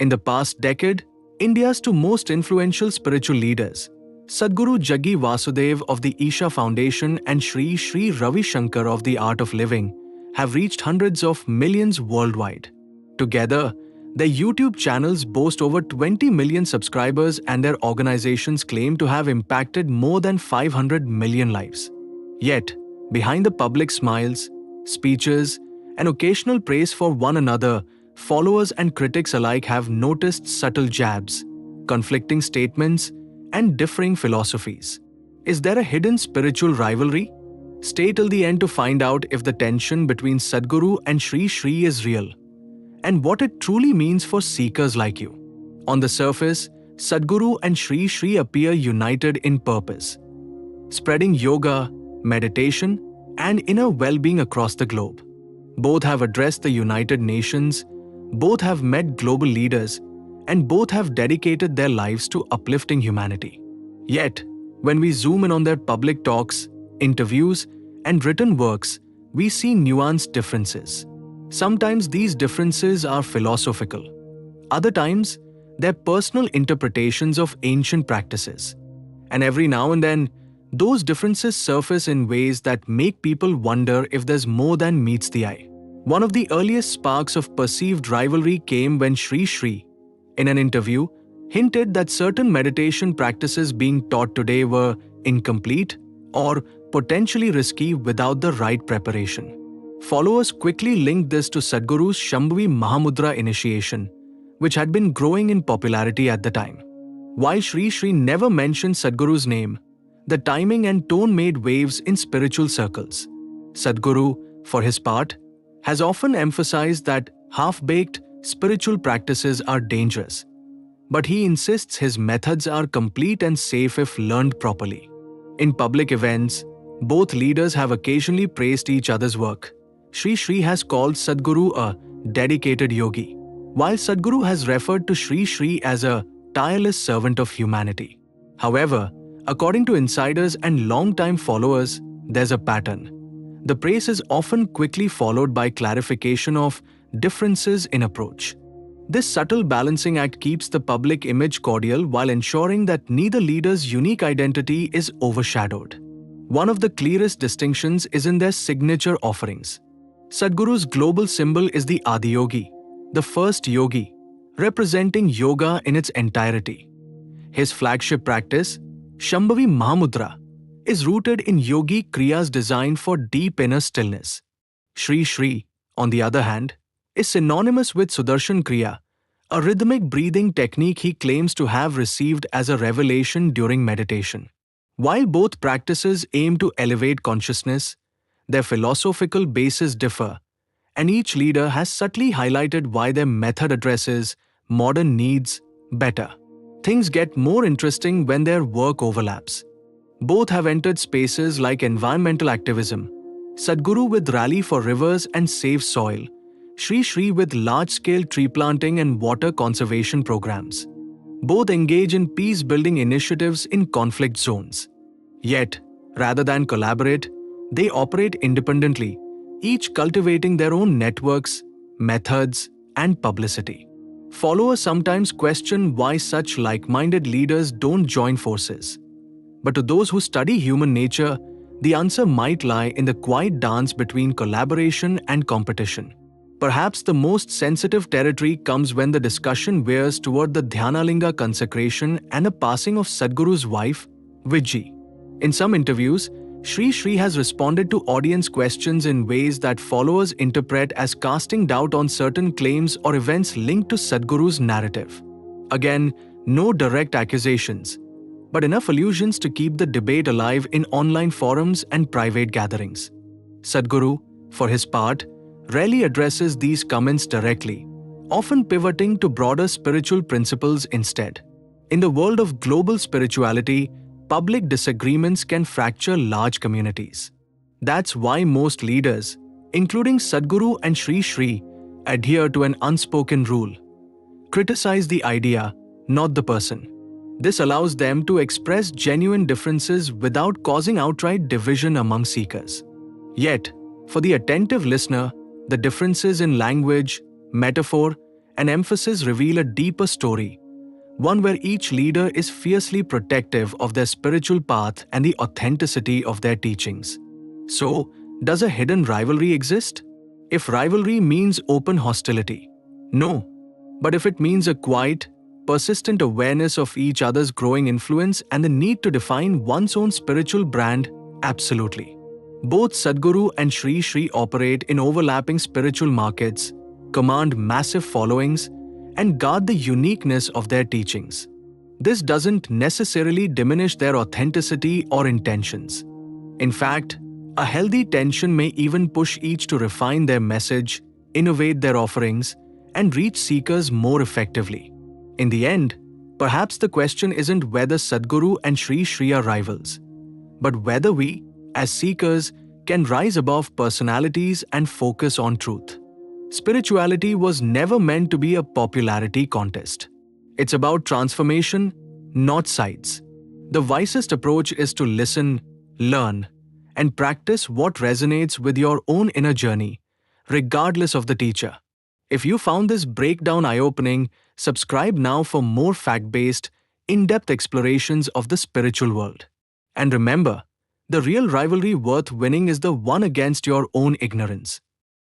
In the past decade, India's two most influential spiritual leaders, Sadhguru Jaggi Vasudev of the Isha Foundation and Sri Sri Ravi Shankar of the Art of Living, have reached hundreds of millions worldwide. Together, their YouTube channels boast over 20 million subscribers and their organizations claim to have impacted more than 500 million lives. Yet, behind the public smiles, speeches, and occasional praise for one another, followers and critics alike have noticed subtle jabs, conflicting statements, and differing philosophies. Is there a hidden spiritual rivalry? Stay till the end to find out if the tension between Sadhguru and Sri Sri is real, and what it truly means for seekers like you. On the surface, Sadhguru and Sri Sri appear united in purpose, spreading yoga, meditation, and inner well-being across the globe. Both have addressed the United Nations, both have met global leaders, and both have dedicated their lives to uplifting humanity. Yet, when we zoom in on their public talks, interviews, and written works, we see nuanced differences. Sometimes these differences are philosophical. Other times, they're personal interpretations of ancient practices. And every now and then, those differences surface in ways that make people wonder if there's more than meets the eye. One of the earliest sparks of perceived rivalry came when Sri Sri, in an interview, hinted that certain meditation practices being taught today were incomplete or potentially risky without the right preparation. Followers quickly linked this to Sadhguru's Shambhavi Mahamudra initiation, which had been growing in popularity at the time. While Sri Sri never mentioned Sadhguru's name, the timing and tone made waves in spiritual circles. Sadhguru, for his part, has often emphasized that half-baked spiritual practices are dangerous, but he insists his methods are complete and safe if learned properly. In public events, both leaders have occasionally praised each other's work. Sri Sri has called Sadhguru a dedicated yogi, while Sadhguru has referred to Sri Sri as a tireless servant of humanity. However, according to insiders and long-time followers, there's a pattern. The praise is often quickly followed by clarification of differences in approach. This subtle balancing act keeps the public image cordial while ensuring that neither leader's unique identity is overshadowed. One of the clearest distinctions is in their signature offerings. Sadhguru's global symbol is the Adiyogi, the first yogi, representing yoga in its entirety. His flagship practice, Shambhavi Mahamudra, is rooted in yogi kriyas designed for deep inner stillness. Sri Sri, on the other hand, is synonymous with Sudarshan Kriya, a rhythmic breathing technique he claims to have received as a revelation during meditation. While both practices aim to elevate consciousness, their philosophical bases differ, and each leader has subtly highlighted why their method addresses modern needs better. Things get more interesting when their work overlaps. Both have entered spaces like environmental activism, Sadhguru with Rally for Rivers and Save Soil, Sri Sri with large-scale tree planting and water conservation programs. Both engage in peace-building initiatives in conflict zones. Yet, rather than collaborate, they operate independently, each cultivating their own networks, methods, and publicity. Followers sometimes question why such like-minded leaders don't join forces. But to those who study human nature, the answer might lie in the quiet dance between collaboration and competition. Perhaps the most sensitive territory comes when the discussion veers toward the Dhyanalinga consecration and a passing of Sadhguru's wife, Vijji. In some interviews, Sri Sri has responded to audience questions in ways that followers interpret as casting doubt on certain claims or events linked to Sadhguru's narrative. Again, no direct accusations, but enough allusions to keep the debate alive in online forums and private gatherings. Sadhguru, for his part, rarely addresses these comments directly, often pivoting to broader spiritual principles instead. In the world of global spirituality, public disagreements can fracture large communities. That's why most leaders, including Sadhguru and Sri Sri, adhere to an unspoken rule: criticize the idea, not the person. This allows them to express genuine differences without causing outright division among seekers. Yet, for the attentive listener, the differences in language, metaphor, and emphasis reveal a deeper story, one where each leader is fiercely protective of their spiritual path and the authenticity of their teachings. So, does a hidden rivalry exist? If rivalry means open hostility, no. But if it means a quiet, persistent awareness of each other's growing influence and the need to define one's own spiritual brand, absolutely. Both Sadhguru and Sri Sri operate in overlapping spiritual markets, command massive followings, and guard the uniqueness of their teachings. This doesn't necessarily diminish their authenticity or intentions. In fact, a healthy tension may even push each to refine their message, innovate their offerings, and reach seekers more effectively. In the end, perhaps the question isn't whether Sadhguru and Sri Sri are rivals, but whether we, as seekers, can rise above personalities and focus on truth. Spirituality was never meant to be a popularity contest. It's about transformation, not sides. The wisest approach is to listen, learn, and practice what resonates with your own inner journey, regardless of the teacher. If you found this breakdown eye-opening, subscribe now for more fact-based, in-depth explorations of the spiritual world. And remember, the real rivalry worth winning is the one against your own ignorance.